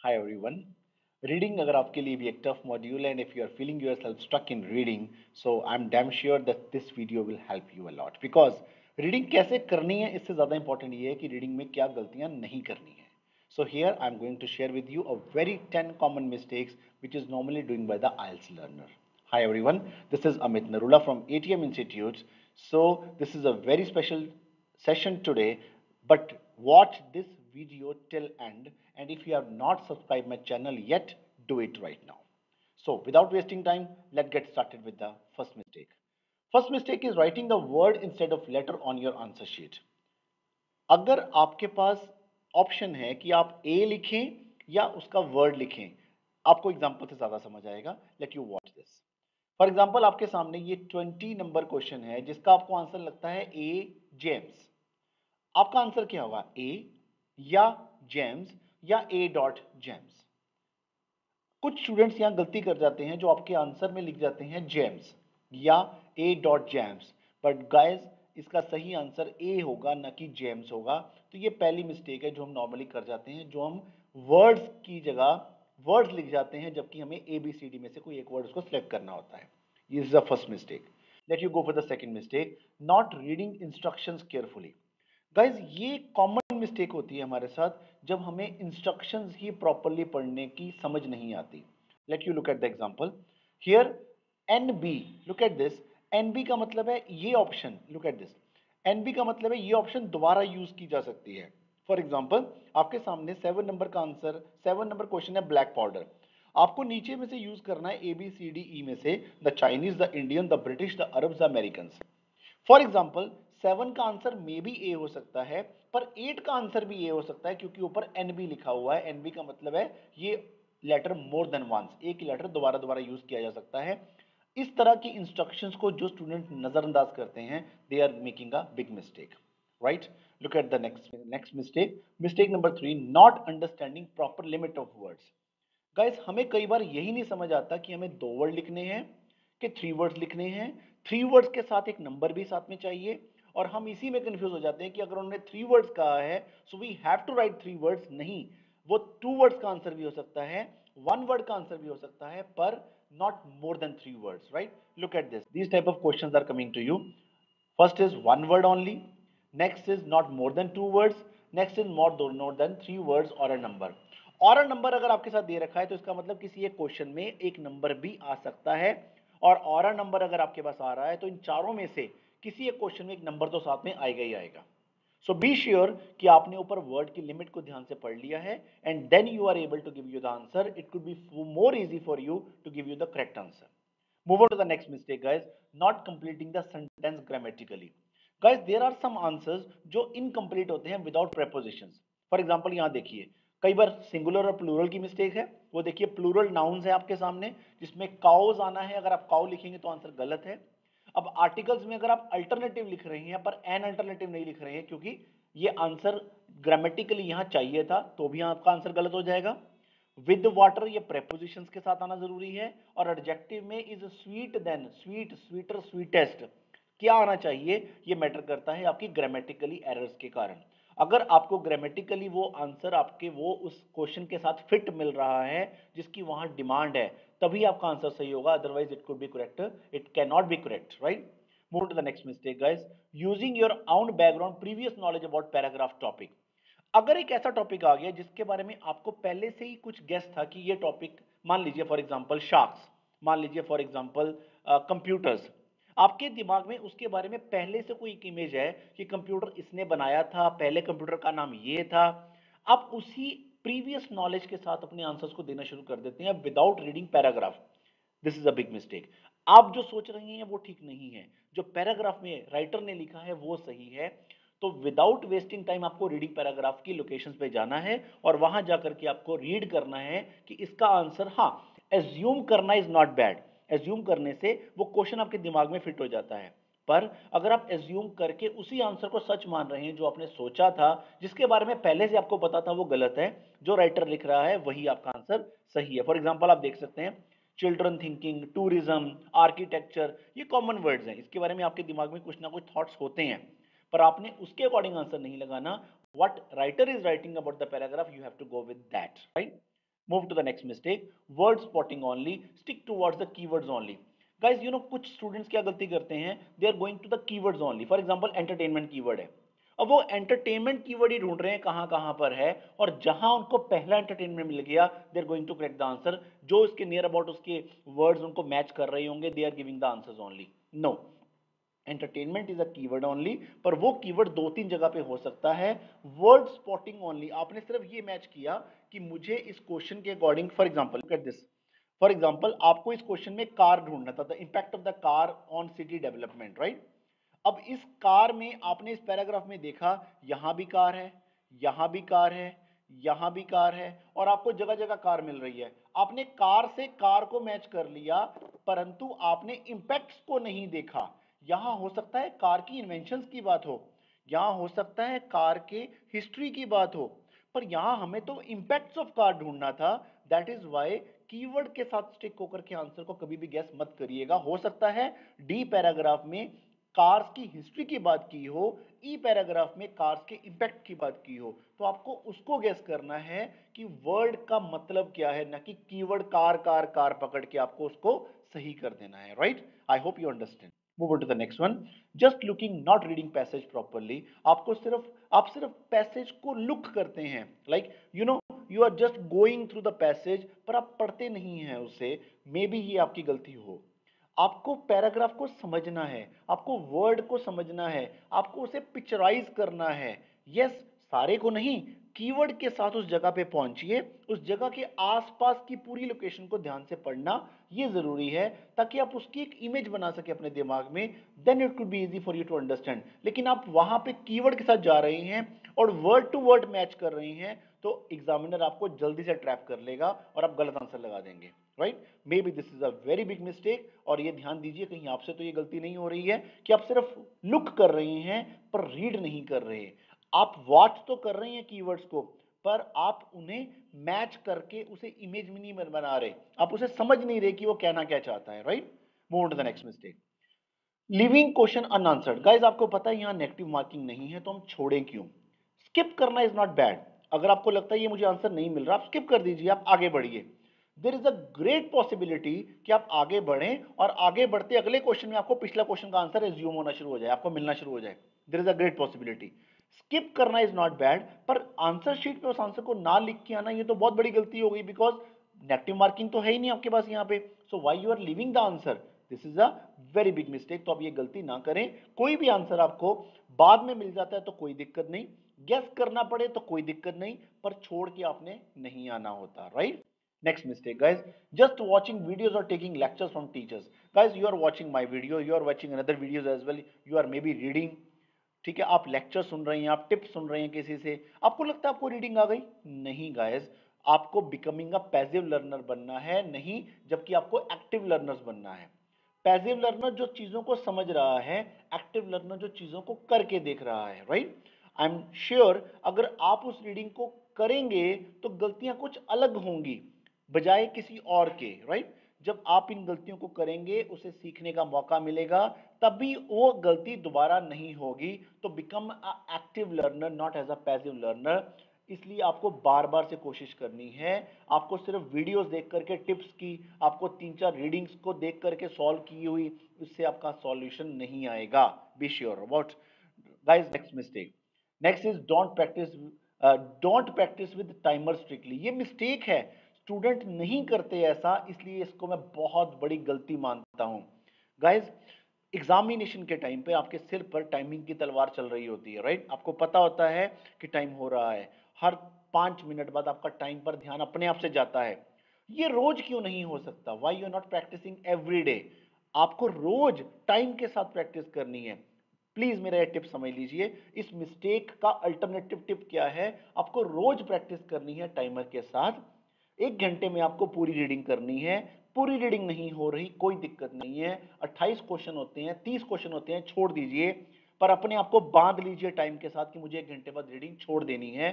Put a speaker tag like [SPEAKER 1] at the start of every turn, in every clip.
[SPEAKER 1] Hi everyone. Reading अगर आपके लिए भी एक tough module and if you are feeling yourself stuck in reading, so I'm damn sure that this video will help you a lot because reading कैसे करनी है इससे ज़्यादा important ये है कि reading में क्या गलतियाँ नहीं करनी है. So here I'm going to share with you a very 10 common mistakes which is normally doing by the IELTS learner. Hi everyone, this is Amit Narula from ATM Institutes. So this is a very special session today, but watch this video till end, and if you have not subscribed my channel yet, do it right now. So without wasting time, let's get started with the first mistake. First mistake is writing the word instead of letter on your answer sheet. अगर आपके पास option है कि आप ए लिखें या उसका word लिखें, आपको एग्जांपल से ज्यादा समझ आएगा. Let you watch this. For example आपके सामने ये 20 नंबर क्वेश्चन है जिसका आपको आंसर लगता है ए जेम्स. आपका आंसर क्या होगा, ए या जेम्स या ए डॉट जेम्स. कुछ स्टूडेंट्स यहां गलती कर जाते हैं जो आपके आंसर में लिख जाते हैं जेम्स या ए डॉट जेम्स, बट गाइस इसका सही आंसर ए होगा ना कि जेम्स होगा. तो ये पहली मिस्टेक है जो हम नॉर्मली कर जाते हैं, जो हम वर्ड्स की जगह वर्ड्स लिख जाते हैं जबकि हमें ए बी सी डी में से कोई एक वर्ड उसको सिलेक्ट करना होता है. ये is the first mistake. Let you go for the second mistake, not reading instructions carefully. Guys ये कॉमन मिस्टेक होती है हमारे साथ जब हमें इंस्ट्रक्शंस ही प्रॉपरली पढ़ने की समझ नहीं आती. Let you look at the example here. N B, look at this. N B का मतलब है ये option, look at this. N B का मतलब है ये ऑप्शन दोबारा यूज की जा सकती है. फॉर एग्जाम्पल आपके सामने 7 नंबर का आंसर, 7 नंबर क्वेश्चन है ब्लैक पाउडर. आपको नीचे में से यूज करना है A B C D E में से the Chinese, the Indian, the British, the Arab, the American. For example 7 का आंसर मे बी ए हो सकता है, पर 8 का आंसर भी ए हो सकता है क्योंकि ऊपर एनबी लिखा हुआ है. एनबी का मतलब है ये लेटर मोर देन वंस, एक ही लेटर दोबारा दोबारा यूज किया जा सकता है. इस तरह की इंस्ट्रक्शंस को जो स्टूडेंट नजरअंदाज करते हैं, they are making a big mistake. Right. Look at the next mistake. Mistake number 3, not understanding proper limit of words. Guys हमें कई बार यही नहीं समझ आता कि हमें 2 वर्ड लिखने हैं कि 3 वर्ड्स लिखने हैं. 3 वर्ड्स के साथ एक नंबर भी साथ में चाहिए, और हम इसी में कंफ्यूज हो जाते हैं कि अगर उन्होंने 3 वर्ड्स कहा है so we have to write 3 words. नहीं, वो 2 वर्ड्स का आंसर भी हो सकता है, 1 वर्ड का आंसर भी हो सकता है, पर not more than 3 words. Right. Look at this, these type of questions are coming to you. First is 1 word only, next is not more than 2 words, next is more than 3 words or a number. और a number अगर आपके साथ दे रखा है तो इसका मतलब किसी एक क्वेश्चन में एक नंबर भी आ सकता है, और a नंबर अगर आपके पास आ रहा है तो इन चारों में से किसी एक क्वेश्चन में एक नंबर तो साथ में आएगा ही आएगा. सो बी श्योर कि आपने ऊपर वर्ड की लिमिट को ध्यान से पढ़ लिया है, and then you are able to give you the answer. It could be more easy for you to give you the correct answer. Move on to the next mistake, guys. Not completing the sentence grammatically. Guys, there are some answers जो incomplete होते हैं without prepositions. For example, यहाँ देखिए, कई बार singular और plural की mistake है. वो देखिए प्लूरल नाउन्स है आपके सामने जिसमें काउज आना है, अगर आप काउ लिखेंगे तो आंसर गलत है. अब आर्टिकल्स में अगर आप अल्टरनेटिव लिख रहे हैं पर एन अल्टरनेटिव नहीं लिख रहे हैं क्योंकि ये आंसर ग्रामेटिकली यहाँ चाहिए था, तो भी आपका आंसर गलत हो जाएगा. विद वाटर ये प्रेपोजिशंस के साथ आना जरूरी है, और एडजेक्टिव में is sweet then sweet, sweeter, sweetest क्या आना चाहिए, ये मैटर करता है आपकी ग्रामेटिकली एरर्स के कारण. अगर आपको ग्रामेटिकली वो आंसर आपके वो उस क्वेश्चन के साथ फिट मिल रहा है जिसकी वहां डिमांड है, तभी आपका आंसर सही होगा, otherwise it could be correct, it can not be correct. Right. Move to the next mistake, guys. Using your own background previous knowledge about paragraph topic. अगर एक ऐसा टॉपिक आ गया जिसके बारे में आपको पहले से ही कुछ गेस था कि ये टॉपिक, मान लीजिए फॉर एग्जांपल शार्क्स, मान लीजिए फॉर एग्जांपल कंप्यूटर्स, आपके दिमाग में उसके बारे में पहले से कोई एक इमेज है कि कंप्यूटर इसने बनाया था, पहले कंप्यूटर का नाम ये था. आप उसी प्रीवियस नॉलेज के साथ अपने आंसर्स को देना शुरू कर देते हैं without reading paragraph. This is a big mistake. आप जो सोच रहे हैं वो ठीक नहीं है, जो पैराग्राफ में राइटर ने लिखा है वो सही है. तो विदाउट वेस्टिंग टाइम आपको रीडिंग पैराग्राफ की लोकेशंस पे जाना है और वहां जाकर के आपको रीड करना है कि इसका आंसर, हाँ, एज्यूम करना इज नॉट बैड. एज्यूम करने से वो क्वेश्चन आपके दिमाग में फिट हो जाता है, पर अगर आप एज्यूम करके उसी आंसर को सच मान रहे हैं जो आपने सोचा था, जिसके बारे में पहले से आपको पता था वो गलत है, जो राइटर लिख रहा है वही आपका आंसर सही है. फॉर एग्जाम्पल आप देख सकते हैं चिल्ड्रन थिंकिंग, टूरिज्म, आर्किटेक्चर, ये कॉमन वर्ड्स हैं, इसके बारे में आपके दिमाग में कुछ ना कुछ थॉट्स होते हैं, पर आपने उसके अकॉर्डिंग आंसर नहीं लगाना. What writer is writing about the paragraph, you have to go with that. Right. Move to the next mistake, word spotting only, stick towards the keywords only. Guys, कुछ students क्या गलती करते हैं, they are going to the keywords only. For example entertainment keyword है, अब वो entertainment keyword ही ढूंढ रहे हैं कहां कहां पर है, और जहां उनको पहला एंटरटेनमेंट मिल गया, they are going to correct the answer. जो इसके नियर अबाउट उसके वर्ड्स उनको मैच कर रहे होंगे, they are giving the answers only. No, entertainment is a keyword only, पर वो कीवर्ड दो तीन जगह पे हो सकता है. वर्ड स्पॉटिंग ओनली, आपने सिर्फ ये मैच किया कि मुझे इस क्वेश्चन के according, for example look at this, for example आपको इस क्वेश्चन में कार ढूंढना था, the impact of the car on city development, right. अब इस कार में आपने इस पैराग्राफ में देखा, यहां भी कार है, यहां भी कार है, यहां भी कार है, और आपको जगह जगह कार मिल रही है. आपने कार से कार को मैच कर लिया, परंतु आपने इंपैक्ट्स को नहीं देखा. यहां हो सकता है कार की इन्वेंशंस की बात हो, यहां हो सकता है कार के हिस्ट्री की बात हो, पर यहां हमें तो इंपैक्ट्स ऑफ कार ढूंढना था. दैट इज वाई कीवर्ड के साथ स्टिक होकर के आंसर को कभी भी गैस मत करिएगा. हो सकता है डी पैराग्राफ में कार्स की हिस्ट्री की बात की हो, ई पैराग्राफ में कार्स के इंपैक्ट की बात की हो, तो आपको उसको गेस करना है कि वर्ड का मतलब क्या है, ना कि कीवर्ड कार कार कार पकड़ के आपको उसको सही कर देना है. Right, I hope you understand. Move on to the next one, just looking not reading passage properly. आप सिर्फ पैसेज को लुक करते हैं, like you are just going through the passage, पर आप पढ़ते नहीं हैं उसे. मे बी ये आपकी गलती हो. आपको पैराग्राफ को समझना है, आपको वर्ड को समझना है, आपको उसे पिक्चराइज करना है. यस, सारे को नहीं, कीवर्ड के साथ उस जगह पे पहुंचिए, उस जगह के आसपास की पूरी लोकेशन को ध्यान से पढ़ना ये जरूरी है, ताकि आप उसकी एक इमेज बना सके अपने दिमाग में. Then it could be easy for you to understand. लेकिन आप वहां पे कीवर्ड के साथ जा रहे हैं और वर्ड टू वर्ड मैच कर रहे हैं, तो एग्जामिनर आपको जल्दी से ट्रैप कर लेगा और आप गलत आंसर लगा देंगे. Right, may be this is a very big mistake. और ये ध्यान दीजिए कहीं आपसे तो ये गलती नहीं हो रही है कि आप सिर्फ लुक कर रहे हैं पर रीड नहीं कर रहे. आप वॉच तो कर रहे हैं कीवर्ड्स को, पर आप उन्हें मैच करके उसे इमेज में नहीं बना रहे, आप उसे समझ नहीं रहे कि वो कहना क्या चाहता है. Right, move on to the next mistake, living question unanswered. Guys, आपको पता है यहां नेगेटिव मार्किंग नहीं है, तो हम छोड़ें क्यों. स्किप करना इज नॉट बैड. अगर आपको लगता है ये मुझे आंसर नहीं मिल रहा, आप स्किप कर दीजिए, आप आगे बढ़िए. There is a great possibility कि आप आगे बढ़ें और आगे बढ़ते अगले क्वेश्चन में आपको पिछला क्वेश्चन का आंसर एज्यूम होना शुरू हो जाए, आपको मिलना शुरू हो जाए. There is a great possibility. Skip करना इज नॉट बैड, पर आंसर शीट पे उस आंसर को ना लिख के आना ये तो बहुत बड़ी गलती हो गई, बिकॉज नेगेटिव मार्किंग तो है ही नहीं आपके पास यहाँ पे. So why you are living the answer, this is a very big mistake. तो आप ये गलती ना करें. कोई भी आंसर आपको बाद में मिल जाता है तो कोई दिक्कत नहीं, गेस करना पड़े तो कोई दिक्कत नहीं, पर छोड़ के आपने नहीं आना होता. Right, next mistake guys, just watching videos or taking lectures from teachers. Guys, you are watching my video, you are watching another videos as well, you are maybe reading. ठीक है, आप लेक्चर सुन रहे हैं, आप टिप्स सुन रहे हैं किसी से, आपको लगता है आपको रीडिंग आ गई. नहीं गाइस, आपको बिकमिंग अ पैसिव लर्नर बनना है, नहीं, जबकि आपको एक्टिव लर्नर्स बनना है. पैसिव लर्नर जो चीजों को समझ रहा है, एक्टिव लर्नर जो चीजों को करके देख रहा है. राइट, आई एम श्योर अगर आप उस रीडिंग को करेंगे तो गलतियां कुछ अलग होंगी बजाय किसी और के. राइट, जब आप इन गलतियों को करेंगे, उसे सीखने का मौका मिलेगा, तभी वो गलती दोबारा नहीं होगी. तो become a active learner, not as a passive learner. इसलिए आपको बार बार से कोशिश करनी है. आपको सिर्फ वीडियोस देख करके टिप्स की, आपको तीन चार रीडिंग्स को देख करके सॉल्व की हुई, उससे आपका सॉल्यूशन नहीं आएगा. Be sure about. Guys, next mistake, next is don't practice with timer strictly. ये मिस्टेक है, स्टूडेंट नहीं करते ऐसा, इसलिए इसको मैं बहुत बड़ी गलती मानता हूं. गाइस, एग्जामिनेशन के टाइम पे आपके सिर पर टाइमिंग की तलवार चल रही होती है. राइट, आपको पता होता है कि टाइम हो रहा है, हर 5 मिनट बाद आपका टाइम पर ध्यान अपने आप से जाता है. ये रोज क्यों नहीं हो सकता, why you are not practicing every day. आपको रोज टाइम के साथ प्रैक्टिस करनी है. प्लीज मेरा ये टिप समझ लीजिए. इस मिस्टेक का अल्टरनेटिव टिप क्या है, आपको रोज प्रैक्टिस करनी है टाइमर के साथ. 1 घंटे में आपको पूरी रीडिंग करनी है. पूरी रीडिंग नहीं हो रही, कोई दिक्कत नहीं है. 28 क्वेश्चन होते हैं, 30 क्वेश्चन होते हैं, छोड़ दीजिए, पर अपने आप को बांध लीजिए टाइम के साथ कि मुझे 1 घंटे बाद रीडिंग छोड़ देनी है.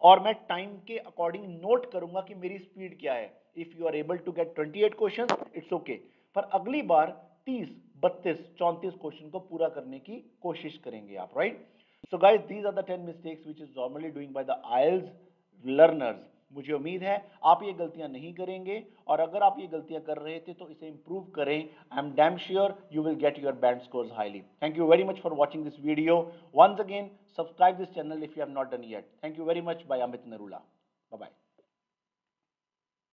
[SPEAKER 1] और मैं टाइम के अकॉर्डिंग नोट करूंगा कि मेरी स्पीड क्या है. If you are able to get 28 question, it's okay, पर अगली बार 30, 32, 34 क्वेश्चन को पूरा करने की कोशिश करेंगे आप. Right, so guys, these are the 10 mistakes which is normally doing by the IELTS learners. मुझे उम्मीद है आप ये गलतियां नहीं करेंगे, और अगर आप ये गलतियां कर रहे थे तो इसे इंप्रूव करें. I am damn sure you will get your band scores highly. Thank you very much for watching this video. Once again, subscribe this channel if you have not done yet. Thank you very much. By Amit Narula. Bye bye.